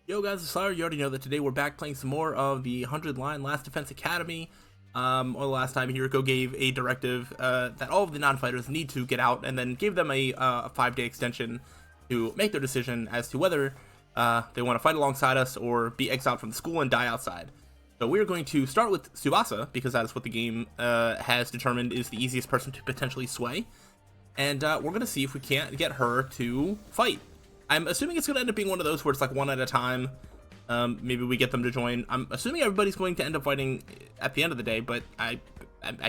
Yo guys, it's Slyroh. You already know that today we're back playing some more of the 100 line Last Defense Academy. Or the last time Hiriko gave a directive that all of the non-fighters need to get out, and then gave them a 5-day extension to make their decision as to whether they want to fight alongside us or be exiled from the school and die outside. So we're going to start with Tsubasa, because that is what the game has determined is the easiest person to potentially sway. And we're going to see if we can't get her to fight. I'm assuming it's going to end up being one of those where it's like one at a time. Maybe we get them to join. I'm assuming everybody's going to end up fighting at the end of the day, but I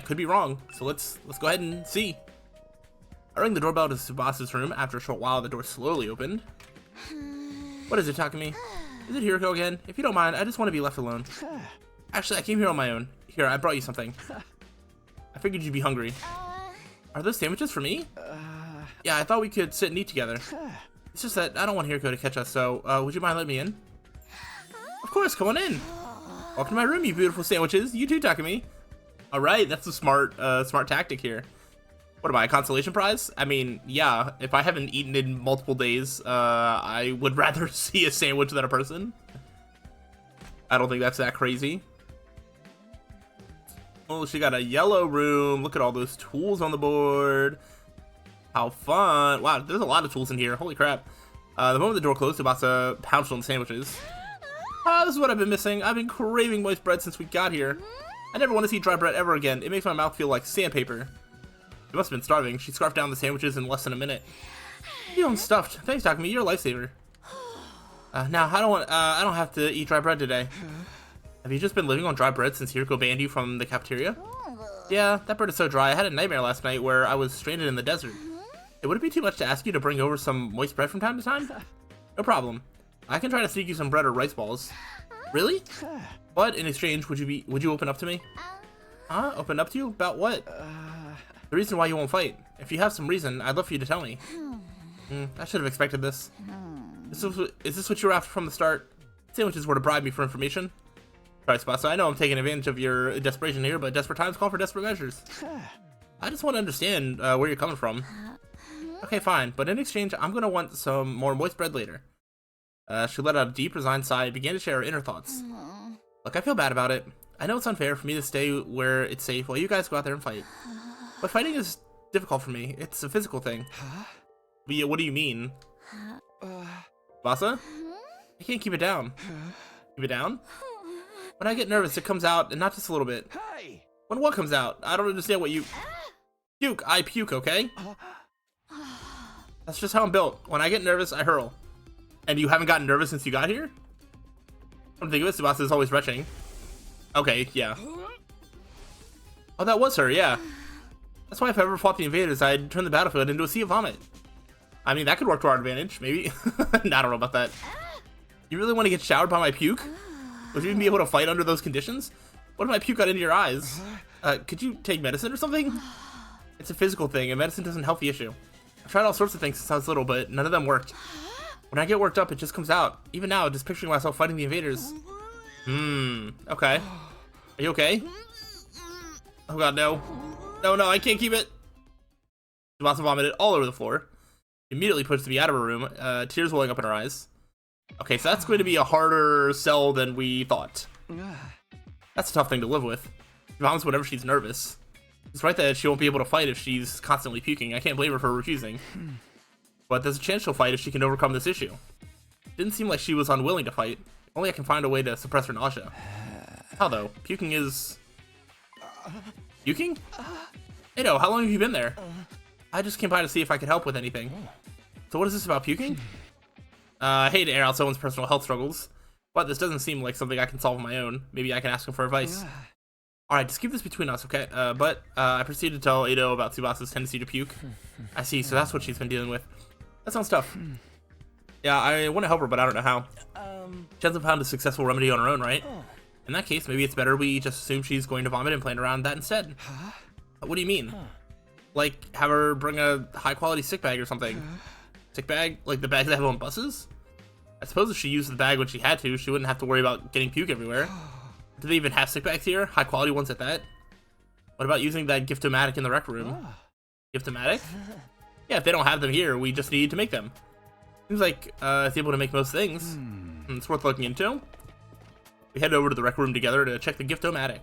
could be wrong. So let's go ahead and see. I rang the doorbell to Tsubasa's room. After a short while, the door slowly opened. What is it, Takumi? Is it Hiriko again? If you don't mind, I just want to be left alone. Actually, I came here on my own. Here, I brought you something. I figured you'd be hungry. Are those sandwiches for me? Yeah, I thought we could sit and eat together. It's just that I don't want Hiriko to catch us, so would you mind letting me in? Of course, come on in. Welcome to my room, you beautiful sandwiches. You too, Takumi. All right, that's a smart tactic here. What am I, a consolation prize? I mean, yeah, if I haven't eaten in multiple days, I would rather see a sandwich than a person. I don't think that's that crazy. Oh, she got a yellow room. Look at all those tools on the board. How fun. Wow, there's a lot of tools in here. Holy crap. The moment the door closed, Tsubasa pounced on the sandwiches. This is what I've been missing. I've been craving moist bread since we got here. I never want to see dry bread ever again. It makes my mouth feel like sandpaper. She must have been starving. She scarfed down the sandwiches in less than a minute. Feeling stuffed. Thanks, Takumi. You're a lifesaver. Now, I don't have to eat dry bread today. Have you just been living on dry bread since Hiriko banned you from the cafeteria? Yeah, that bread is so dry. I had a nightmare last night where I was stranded in the desert. It would it be too much to ask you to bring over some moist bread from time to time? No problem. I can try to sneak you some bread or rice balls. Really? But in exchange, would you open up to me? Huh? Open up to you? About what? The reason why you won't fight. If you have some reason, I'd love for you to tell me. I should have expected this. Is this what you were after from the start? Sandwiches were to bribe me for information. Sorry, Tsubasa, I know I'm taking advantage of your desperation here, but desperate times call for desperate measures. I just want to understand where you're coming from. Okay, fine, but in exchange, I'm going to want some more moist bread later. She let out a deep, resigned sigh and began to share her inner thoughts. Look, I feel bad about it. I know it's unfair for me to stay where it's safe while you guys go out there and fight. But fighting is difficult for me. It's a physical thing. What do you mean? Tsubasa? I can't keep it down. Keep it down? When I get nervous, it comes out, and not just a little bit. When what comes out? I don't understand what you... Puke. I puke, okay? That's just how I'm built. When I get nervous, I hurl. And you haven't gotten nervous since you got here? I don't think of it. Tsubasa is always retching. Okay, yeah. Oh, that was her, yeah. That's why if I ever fought the invaders, I'd turn the battlefield into a sea of vomit. I mean, that could work to our advantage, maybe. I don't know about that. You really want to get showered by my puke? Would you even be able to fight under those conditions? What if my puke got into your eyes? Could you take medicine or something? It's a physical thing, and medicine doesn't help the issue. I've tried all sorts of things since I was little, but none of them worked. When I get worked up, it just comes out. Even now, just picturing myself fighting the invaders. Okay. Are you okay? Oh god, no. No, I can't keep it. Tsubasa vomited all over the floor. Immediately pushed me out of her room, tears welling up in her eyes. Okay, so that's going to be a harder sell than we thought. That's a tough thing to live with. She vomits whenever she's nervous. It's right that she won't be able to fight if she's constantly puking. I can't blame her for refusing. But there's a chance she'll fight if she can overcome this issue. Didn't seem like she was unwilling to fight. Only I can find a way to suppress her nausea. How though? Puking is... Puking? Hey, no, how long have you been there? I just came by to see if I could help with anything. So what is this about puking? I hate to air out someone's personal health struggles, but this doesn't seem like something I can solve on my own. Maybe I can ask him for advice. Alright, just keep this between us, okay? I proceeded to tell Ado about Tsubasa's tendency to puke. I see, so that's what she's been dealing with. That sounds tough. Yeah, I want to help her, but I don't know how. She hasn't found a successful remedy on her own, right? In that case, maybe it's better we just assume she's going to vomit and plan around that instead. What do you mean? Like, have her bring a high-quality sick bag or something? Sick bag? Like the bags they have on buses? I suppose if she used the bag when she had to, she wouldn't have to worry about getting puke everywhere. Do they even have sick bags here? High-quality ones at that? What about using that gift-o-matic in the rec room? Gift-o-matic? Yeah, if they don't have them here, we just need to make them. Seems like it's able to make most things. It's worth looking into. We head over to the rec room together to check the gift-o-matic.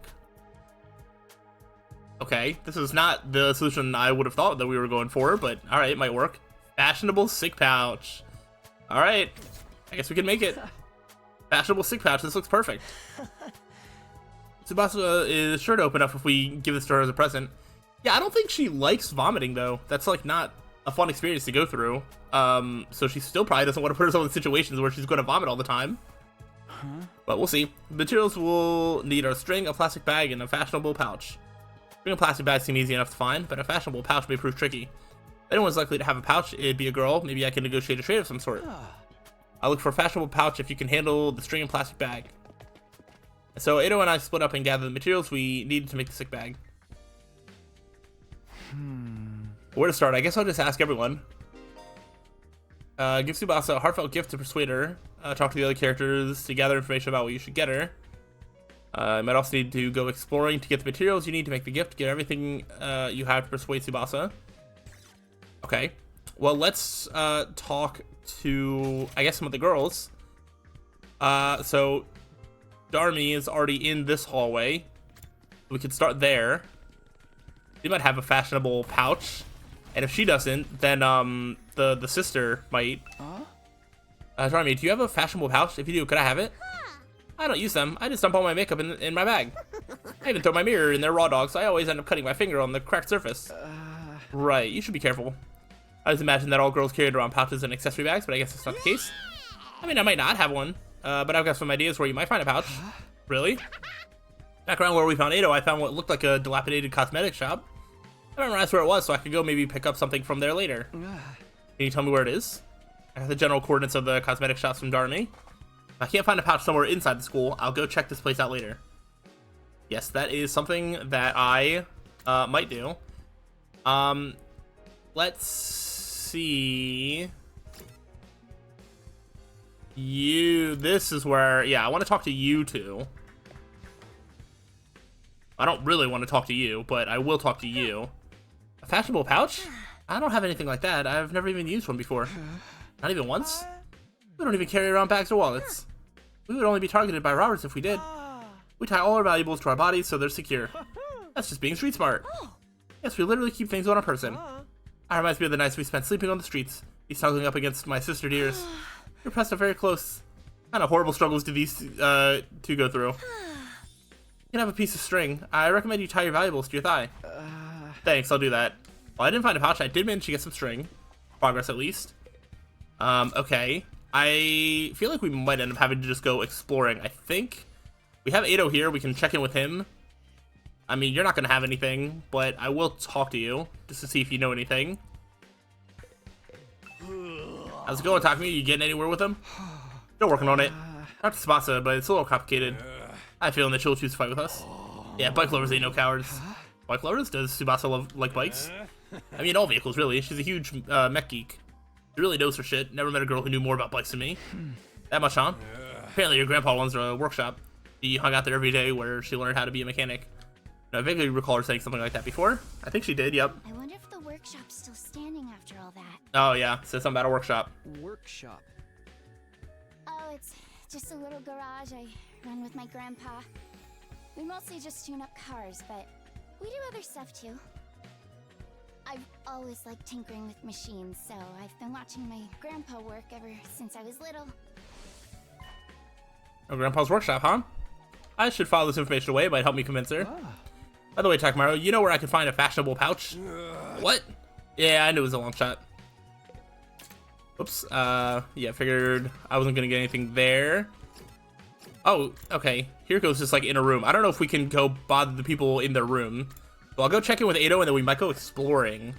Okay, this is not the solution I would have thought that we were going for, but alright, it might work. Fashionable sick pouch. Alright, I guess we can make it. Fashionable sick pouch, this looks perfect. Tsubasa is sure to open up if we give this to her as a present. Yeah, I don't think she likes vomiting, though. That's, like, not a fun experience to go through. So she still probably doesn't want to put herself in situations where she's going to vomit all the time. But we'll see. Materials will need our string, a plastic bag, and a fashionable pouch. String and plastic bags seem easy enough to find, but a fashionable pouch may prove tricky. If anyone's likely to have a pouch, it'd be a girl. Maybe I can negotiate a trade of some sort. I'll look for a fashionable pouch if you can handle the string and plastic bag. So Ado and I split up and gathered the materials we needed to make the sick bag. Where to start? I guess I'll just ask everyone. Give Tsubasa a heartfelt gift to persuade her. Talk to the other characters to gather information about what you should get her. You might also need to go exploring to get the materials you need to make the gift. Get everything you have to persuade Tsubasa. Okay. Well, let's talk to, I guess, some of the girls. So Darmy is already in this hallway. We could start there. She might have a fashionable pouch. And if she doesn't, then the sister might. Darmy, do you have a fashionable pouch? If you do, could I have it? I don't use them. I just dump all my makeup in my bag. I even throw my mirror in their raw dog, so I always end up cutting my finger on the cracked surface. Right, you should be careful. I just imagine that all girls carried around pouches and accessory bags, but I guess that's not the case. I mean, I might not have one, but I've got some ideas where you might find a pouch. Really? Back around where we found Ado, I found what looked like a dilapidated cosmetic shop. I memorized where it was, so I could go maybe pick up something from there later. Can you tell me where it is? I have the general coordinates of the cosmetic shops from Darmy. If I can't find a pouch somewhere inside the school, I'll go check this place out later. Yes, that is something that I might do. Let's see. This is where, yeah, I want to talk to you two. I don't really want to talk to you, but I will talk to you. A fashionable pouch? I don't have anything like that. I've never even used one before. Not even once? We don't even carry around bags or wallets. We would only be targeted by robbers if we did. We tie all our valuables to our bodies so they're secure. That's just being street smart. Yes, we literally keep things on our person. That reminds me of the nights we spent sleeping on the streets. He's snuggling up against my sister dears. You're pressed up very close. What kind of horrible struggles do these two go through? You can have a piece of string. I recommend you tie your valuables to your thigh. Thanks, I'll do that. Well, I didn't find a pouch. I did manage to get some string. Progress, at least. Okay. I feel like we might end up having to just go exploring. I think we have Ado here. We can check in with him. I mean, you're not going to have anything, but I will talk to you just to see if you know anything. How's it going, Takumi? You getting anywhere with him? Still working on it. Not Tsubasa, but it's a little complicated. I have a feeling that she'll choose to fight with us. Yeah, bike lovers ain't no cowards. Bike lovers? Does Tsubasa like bikes? I mean, all vehicles, really. She's a huge mech geek. She really knows her shit. Never met a girl who knew more about bikes than me. That much, huh? Apparently your grandpa runs a workshop. He hung out there every day where she learned how to be a mechanic. I vaguely recall her saying something like that before. I think she did, yep. I wonder if the workshop's still standing after all that. Oh yeah, said something about a workshop. Workshop. Oh, it's just a little garage I run with my grandpa. We mostly just tune up cars, but we do other stuff too. I've always liked tinkering with machines, so I've been watching my grandpa work ever since I was little. Oh, Grandpa's workshop, huh? I should file this information away. It might help me convince her. By the way, Takamaru, you know where I can find a fashionable pouch? What? Yeah, I knew it was a long shot. Oops. Yeah, figured I wasn't gonna get anything there. Oh, okay. Here goes just like in a room. I don't know if we can go bother the people in their room. Well, I'll go check in with Ado and then we might go exploring.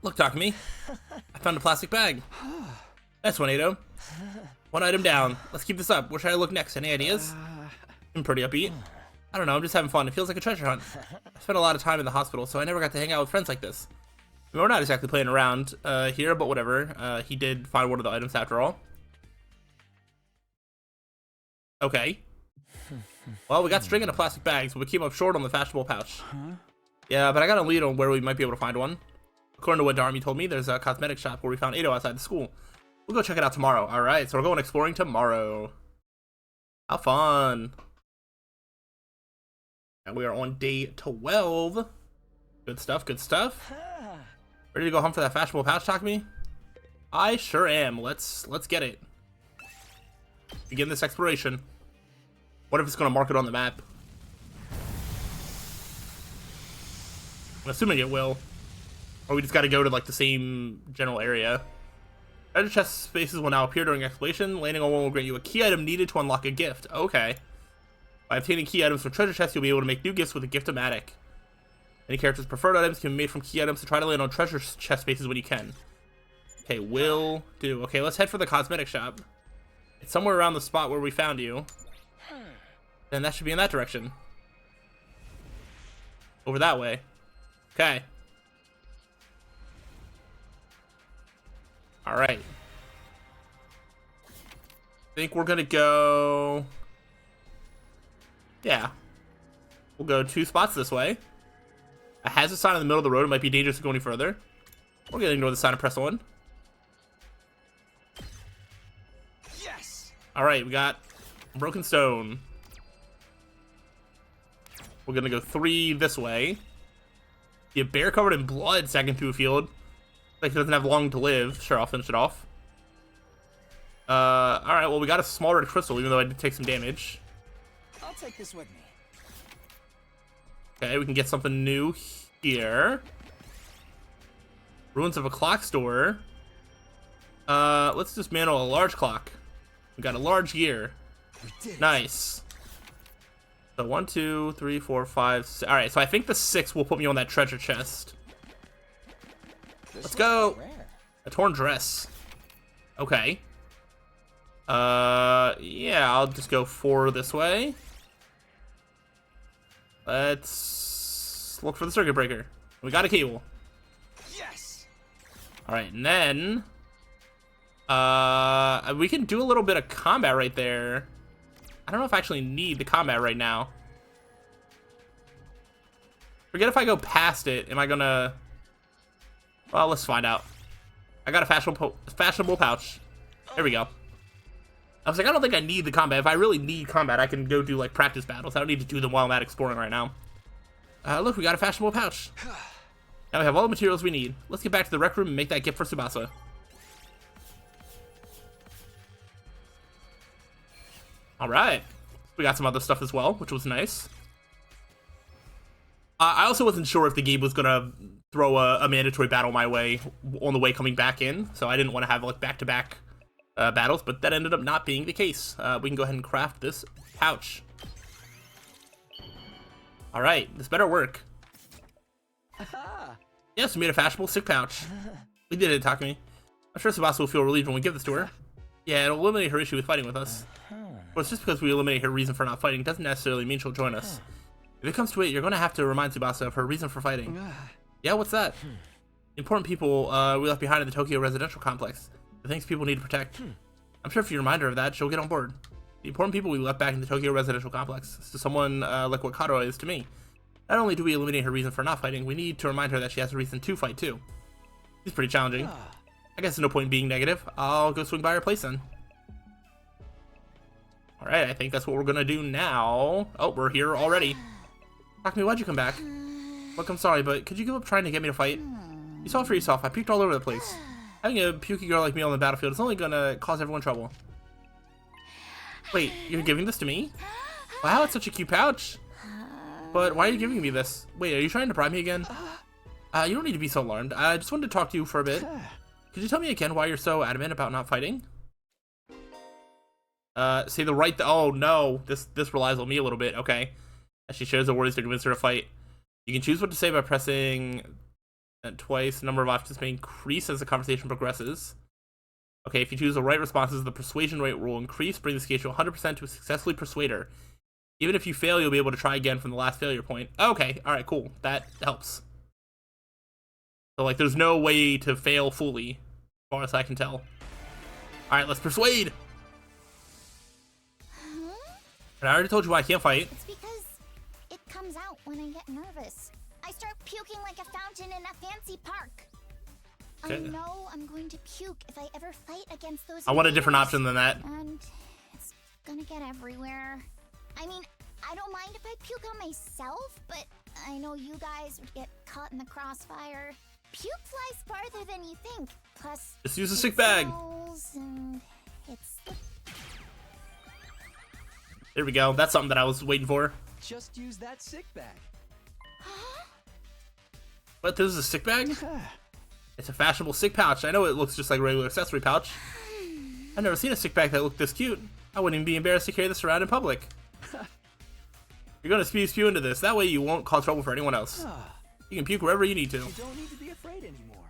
Look, Takumi. I found a plastic bag. That's one, Ado. One item down. Let's keep this up. Where should I look next? Any ideas? I'm pretty upbeat. I don't know, I'm just having fun. It feels like a treasure hunt. I spent a lot of time in the hospital, so I never got to hang out with friends like this. I mean, we're not exactly playing around here, but whatever. He did find one of the items after all. Okay. Well, we got string in a plastic bag, so we came up short on the fashionable pouch. Yeah, but I got a lead on where we might be able to find one. According to what Darmy told me, there's a cosmetic shop where we found Ado outside the school. We'll go check it out tomorrow. Alright, so we're going exploring tomorrow. How fun. And we are on day 12. Good stuff, good stuff. Ready to go home for that fashionable pouch, Takumi? I sure am. Let's get it. Begin this exploration. What if it's going to mark it on the map? I'm assuming it will. Or we just got to go to like the same general area. Treasure chest spaces will now appear during exploration. Landing on one will grant you a key item needed to unlock a gift. Okay. By obtaining key items from treasure chests, you'll be able to make new gifts with a gift-o-matic. Any character's preferred items can be made from key items, so try to land on treasure chest spaces when you can. Okay, will do. Okay, let's head for the cosmetic shop. It's somewhere around the spot where we found you. And that should be in that direction. Over that way. Okay. Alright. I think we're gonna go... Yeah. We'll go 2 spots this way. A hazard sign in the middle of the road. It might be dangerous to go any further. We're gonna ignore the sign and press on. Yes. Alright, we got broken stone. We're gonna go 3 this way. See a bear covered in blood sacking through a field. Like it doesn't have long to live. Sure, I'll finish it off. Alright, well we got a small red crystal, even though I did take some damage. I'll take this with me. Okay, we can get something new here. Ruins of a clock store. Let's dismantle a large clock. We got a large gear. We did it. Nice. So 1, 2, 3, 4, 5, 6. Alright, so I think the 6 will put me on that treasure chest. Let's go. A torn dress. Okay. Yeah, I'll just go 4 this way. Let's look for the circuit breaker. We got a cable. Yes. All right, and then we can do a little bit of combat right there. I don't know if I actually need the combat right now. Forget if I go past it. Am I gonna? Well, let's find out. I got a fashionable pouch. There we go. I was like, I don't think I need the combat. If I really need combat, I can go do like practice battles. I don't need to do them while I'm out exploring right now. Look, we got a fashionable pouch. Now we have all the materials we need. Let's get back to the rec room and make that gift for Tsubasa. Alright. We got some other stuff as well, which was nice. I also wasn't sure if the game was gonna throw a mandatory battle my way on the way coming back in, so I didn't want to have like back-to-back battles, but that ended up not being the case. We can go ahead and craft this pouch. Alright, this better work. Yes, we made a fashionable sick pouch. We did it, Takumi. I'm sure Tsubasa will feel relieved when we give this to her. Yeah, it'll eliminate her issue with fighting with us. But it's just because we eliminate her reason for not fighting doesn't necessarily mean she'll join us. If it comes to it, you're going to have to remind Tsubasa of her reason for fighting. Yeah, what's that? Important people we left behind in the Tokyo residential complex. The things people need to protect. I'm sure if you remind her of that, she'll get on board. The important people we left back in the Tokyo residential complex. To someone like what Karo is to me. Not only do we eliminate her reason for not fighting, we need to remind her that she has a reason to fight too. It's pretty challenging. I guess there's no point in being negative. I'll go swing by her place then. Alright, I think that's what we're gonna do now. Oh, we're here already. Takumi, why'd you come back? Look, I'm sorry, but could you give up trying to get me to fight? You saw it for yourself. I puked all over the place. Having a pukey girl like me on the battlefield is only gonna cause everyone trouble. Wait, you're giving this to me? Wow, it's such a cute pouch. But why are you giving me this? Wait, are you trying to bribe me again? You don't need to be so alarmed. I just wanted to talk to you for a bit. Could you tell me again why you're so adamant about not fighting? Say the right oh no, this relies on me a little bit, okay. As she shares the words to convince her to fight. You can choose what to say by pressing twice. The number of options may increase as the conversation progresses. Okay, if you choose the right responses, the persuasion rate will increase, bring the scale to 100% to successfully persuade her. Even if you fail, you'll be able to try again from the last failure point. Okay, alright, cool. That helps. So, like, there's no way to fail fully, as far as I can tell. Alright, let's persuade! And I already told you why I can't fight. It's because it comes out when I get nervous. I start puking like a fountain in a fancy park. I Okay. know I'm going to puke if I ever fight against those. I want a different invaders, option than that. and it's gonna get everywhere. I mean, I don't mind if I puke on myself, but I know you guys would get caught in the crossfire. Puke flies farther than you think. Plus, Just use a it sick bag. smells, and it's There we go. That's something that I was waiting for. Just use that sick bag. But this is a sick bag? It's a fashionable sick pouch. I know it looks just like a regular accessory pouch. I've never seen a sick bag that looked this cute. I wouldn't even be embarrassed to carry this around in public. You're gonna spew into this. That way you won't cause trouble for anyone else. You can puke wherever you need to. You don't need to be afraid anymore.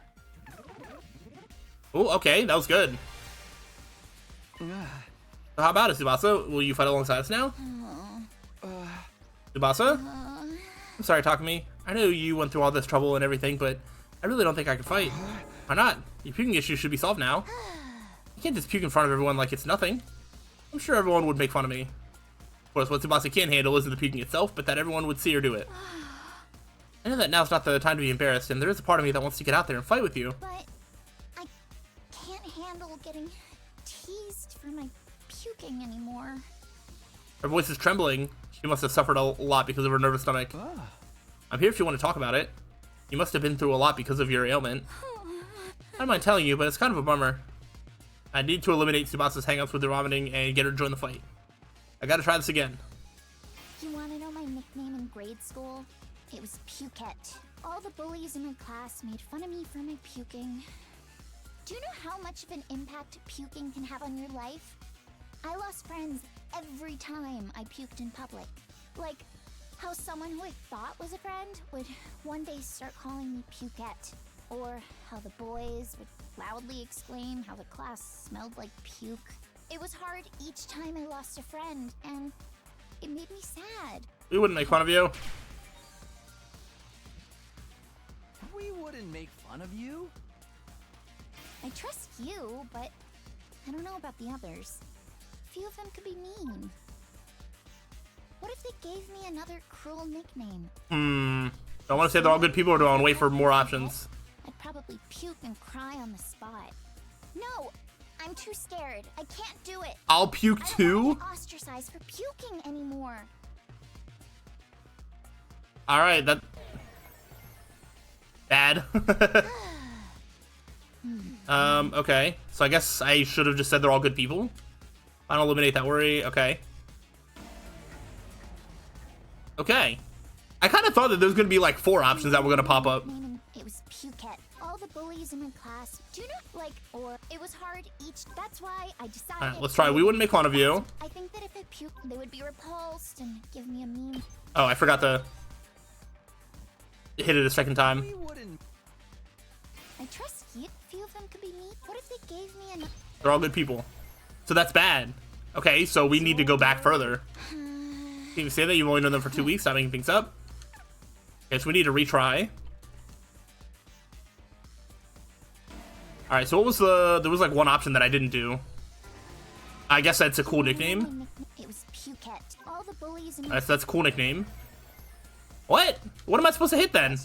Oh, okay. That was good. So how about it, Tsubasa? Will you fight alongside us now? Tsubasa? I'm sorry, Takumi. I know you went through all this trouble and everything, but I really don't think I can fight. Why not? Your puking issue should be solved now. You can't just puke in front of everyone like it's nothing. I'm sure everyone would make fun of me. Of course, what Tsubasa can't handle isn't the puking itself, but that everyone would see her do it. I know that now's not the time to be embarrassed, and there is a part of me that wants to get out there and fight with you. But I can't handle getting teased for my puking anymore. Her voice is trembling. She must have suffered a lot because of her nervous stomach. I'm here if you want to talk about it. You must have been through a lot because of your ailment. I don't mind telling you, but it's kind of a bummer. I need to eliminate Tsubasa's hangouts with the vomiting and get her to join the fight. I gotta try this again. You want to know my nickname in grade school? It was Pukette. All the bullies in my class made fun of me for my puking. Do you know how much of an impact puking can have on your life? I lost friends every time I puked in public. Like how someone who I thought was a friend would one day start calling me Pukette. Or how the boys would loudly exclaim how the class smelled like puke. It was hard each time I lost a friend, and it made me sad. We wouldn't make fun of you. We wouldn't make fun of you. I trust you, but I don't know about the others. A few of them could be mean. What if they gave me another cruel nickname? Do I want to say they're all good people, or do I want to wait for more options? I'd probably puke and cry on the spot. No, I'm too scared. I can't do it. I'll puke I don't too? want to get ostracized for puking anymore. Alright, that... Bad. Okay. So I guess I should have just said they're all good people. I don't eliminate that worry. Okay. Okay. I kind of thought that there was going to be like 4 options that were going to pop up. It was Pukette. All the bullies in my class, do you know, like, or it was hard each. That's why I decided. Alright, let's try. We wouldn't make fun of you. I think that if I puke, they would be repulsed and give me a mean. Oh, I forgot to hit it a second time. We wouldn't. I trust you. A few of them could be mean. What if they gave me another? They're all good people. So that's bad. Okay, so we need to go back further. Can you say that you've only known them for 2 weeks, not making things up? Okay, so we need to retry. Alright, so what was there was like one option that I didn't do. I guess that's a cool nickname. It was Pukette. All the bullies in my Alright, so that's a cool nickname. What? What am I supposed to hit then?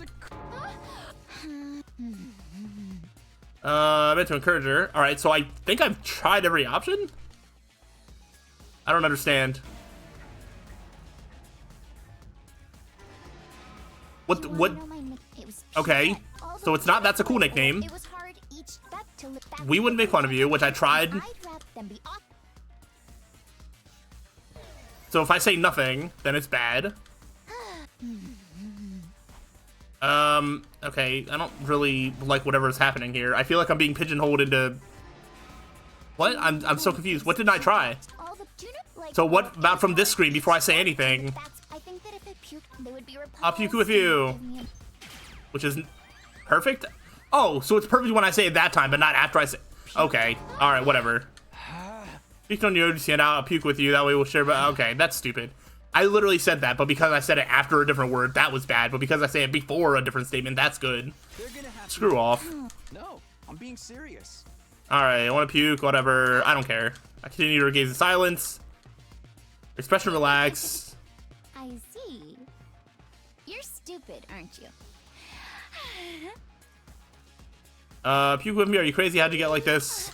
I meant to encourage her. Alright, so I think I've tried every option? I don't understand. What? Okay, so it's not that's a cool nickname. It was hard each step to look back. We wouldn't make fun of you, which I tried. I'd rather them be off. So if I say nothing, then it's bad. Okay, I don't really like whatever's happening here. I feel like I'm being pigeonholed into... What? I'm so confused. What didn't I try? So what about from this screen before I say anything? I think that if I puke, they would be repulsed. I'll puke with you. Which is perfect? Oh, so it's perfect when I say it that time, but not after I say... Okay, alright, whatever. Puke on you, stand out, I'll puke with you, that way we'll share... Okay, that's stupid. I literally said that, but because I said it after a different word, that was bad. But because I say it before a different statement, that's good. Screw off. No, I'm being serious. Alright, I want to puke, whatever. I don't care. I continue to gaze in silence. Expression relax. I see. You're stupid, aren't you? Puke with me, are you crazy? How'd you get like this?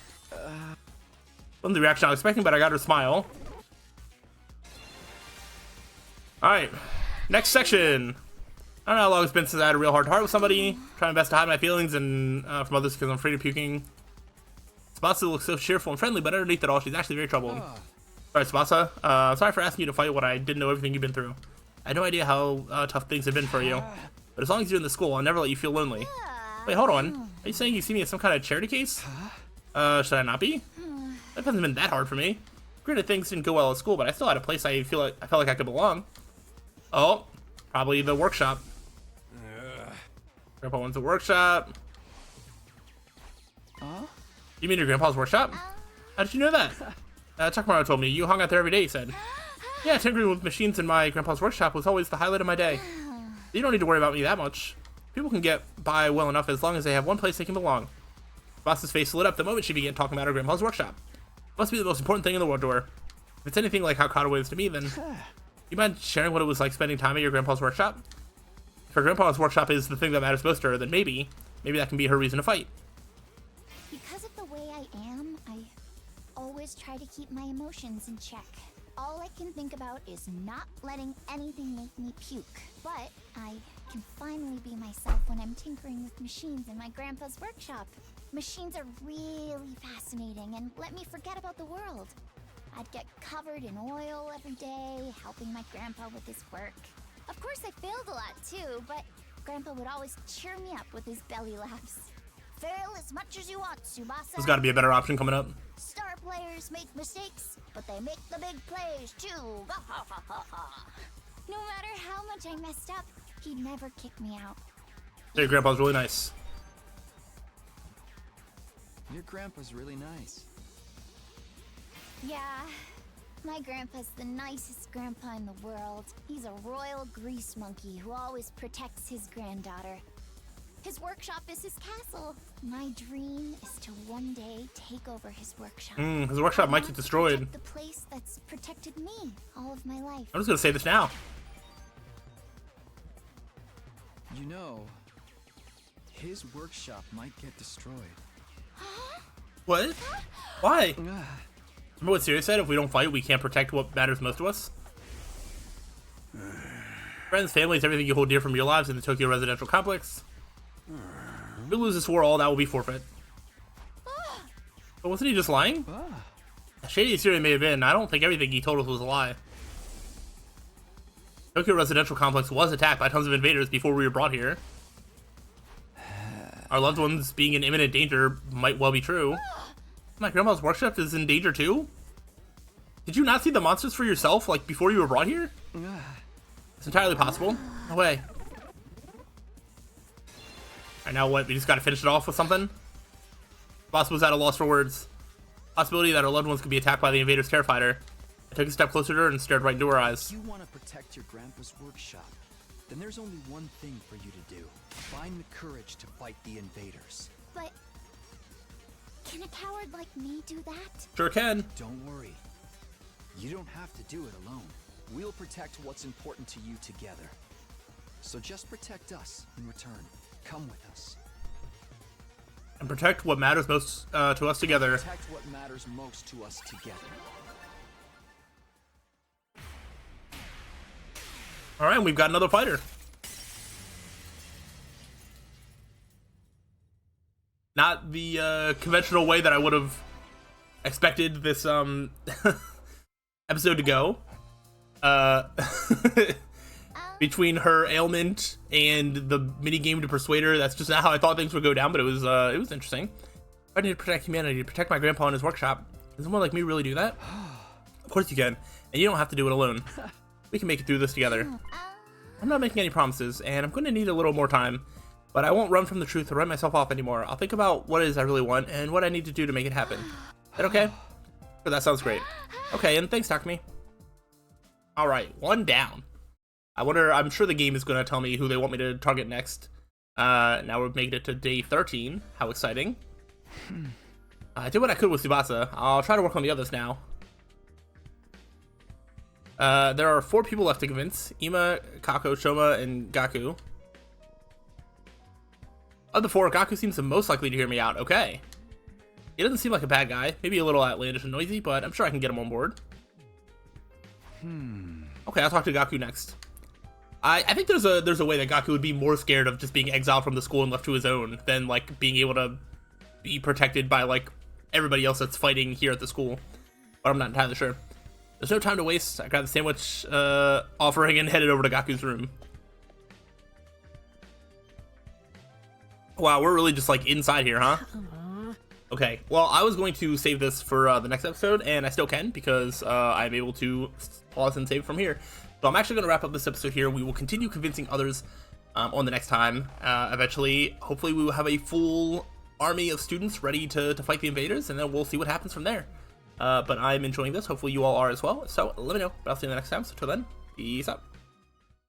Wasn't the reaction I was expecting, but I got her smile. Alright, next section. I don't know how long it's been since I had a real hard heart with somebody. Trying my best to hide my feelings and from others because I'm afraid of puking. Tsubasa looks so cheerful and friendly, but underneath it all, she's actually very troubled. Sorry, Tsubasa. Sorry for asking you to fight when I didn't know everything you've been through. I had no idea how tough things have been for you. But as long as you're in the school, I'll never let you feel lonely. Wait, hold on. Are you saying you see me as some kind of charity case? Should I not be? That hasn't been that hard for me. Granted, things didn't go well at school, but I still had a place I felt like I could belong. Oh, probably the workshop. Grandpa wants a workshop. You mean your grandpa's workshop? How did you know that? Takamaru told me. You hung out there every day, he said. Yeah, tinkering with machines in my grandpa's workshop was always the highlight of my day. You don't need to worry about me that much. People can get by well enough as long as they have one place they can belong. Boss's face lit up the moment she began talking about her grandpa's workshop. It must be the most important thing in the world to her. If it's anything like how Kato is to me, then... You mind sharing what it was like spending time at your grandpa's workshop? If her grandpa's workshop is the thing that matters most to her, then maybe that can be her reason to fight. Because of the way I am, I always try to keep my emotions in check. All I can think about is not letting anything make me puke. But I can finally be myself when I'm tinkering with machines in my grandpa's workshop. Machines are really fascinating and let me forget about the world. I'd get covered in oil every day, helping my grandpa with his work. Of course I failed a lot too, but Grandpa would always cheer me up with his belly laughs. Fail as much as you want, Tsubasa. There's gotta be a better option coming up. Star players make mistakes, but they make the big plays too. No matter how much I messed up, he'd never kick me out. Your grandpa's really nice. Your grandpa's really nice. Yeah, my grandpa's the nicest grandpa in the world. He's a royal grease monkey who always protects his granddaughter. His workshop is his castle. My dream is to one day take over his workshop. His workshop might get destroyed. The place that's protected me all of my life. I'm just gonna say this now. You know, his workshop might get destroyed. What? Why? Remember what Sirius said? If we don't fight, we can't protect what matters most to us? Friends, families, everything you hold dear from your lives in the Tokyo residential complex. If we lose this war, all that will be forfeit. But wasn't he just lying? Shady as Sirius may have been, I don't think everything he told us was a lie. Tokyo residential complex was attacked by tons of invaders before we were brought here. Our loved ones being in imminent danger might well be true. My grandma's workshop is in danger too? Did you not see the monsters for yourself, like, before you were brought here? It's entirely possible. No way. Alright, now what? We just gotta finish it off with something? Boss was at a loss for words. Possibility that our loved ones could be attacked by the invaders terrified her. I took a step closer to her and stared right into her eyes. If you want to protect your grandpa's workshop, then there's only one thing for you to do. Find the courage to fight the invaders. But can a coward like me do that? Sure can. Don't worry. You don't have to do it alone. We'll protect what's important to you together. So just protect us in return. Come with us. And protect what matters most to us together. Protect what matters most to us together. Alright, we've got another fighter. Not the conventional way that I would have expected this episode to go. Between her ailment and the mini game to persuade her, that's just not how I thought things would go down, but it was interesting. I need to protect humanity, to protect my grandpa in his workshop. Can someone like me really do that? Of course you can, and you don't have to do it alone. We can make it through this together. I'm not making any promises, and I'm going to need a little more time, but I won't run from the truth or write myself off anymore. I'll think about what it is I really want and what I need to do to make it happen. Is that okay? Sure, that sounds great. Okay, and thanks, Takumi. Alright, one down. I'm sure the game is going to tell me who they want me to target next. Now we're making it to day 13. How exciting. I did what I could with Tsubasa. I'll try to work on the others now. There are 4 people left to convince. Ima, Kako, Shoma, and Gaku. Of the four, Gaku seems the most likely to hear me out. Okay. He doesn't seem like a bad guy. Maybe a little outlandish and noisy, but I'm sure I can get him on board. Okay, I'll talk to Gaku next. I think there's a way that Gaku would be more scared of just being exiled from the school and left to his own than, like, being able to be protected by, like, everybody else that's fighting here at the school. But I'm not entirely sure. There's no time to waste. I grabbed the sandwich offering and headed over to Gaku's room. Wow, we're really just, like, inside here, huh? Okay, well, I was going to save this for the next episode, and I still can, because I'm able to pause and save from here. So I'm actually going to wrap up this episode here. We will continue convincing others on the next time. Eventually, hopefully we will have a full army of students ready to fight the invaders, and then we'll see what happens from there. But I'm enjoying this. Hopefully you all are as well. So let me know. But I'll see you in the next time. So till then, peace out.